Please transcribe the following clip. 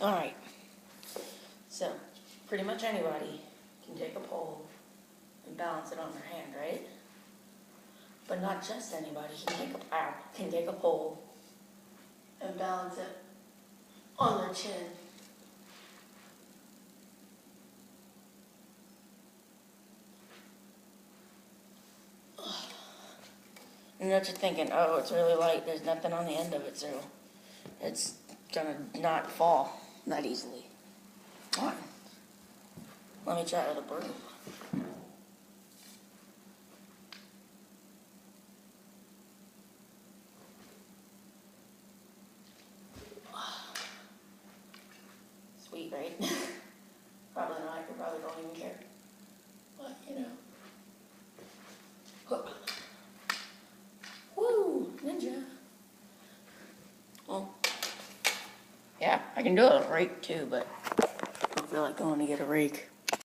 Alright, so pretty much anybody can take a pole and balance it on their hand, right? But not just anybody can take a pole and balance it on their chin. And you're just thinking, oh, it's really light, there's nothing on the end of it, so it's gonna not fall that easily. Come on. Let me try it with a broom. Sweet, right? Probably not, you probably don't even care. But, you know. Huh. Woo, ninja. Well, yeah, I can do it with a rake too, but I don't feel like going to get a rake.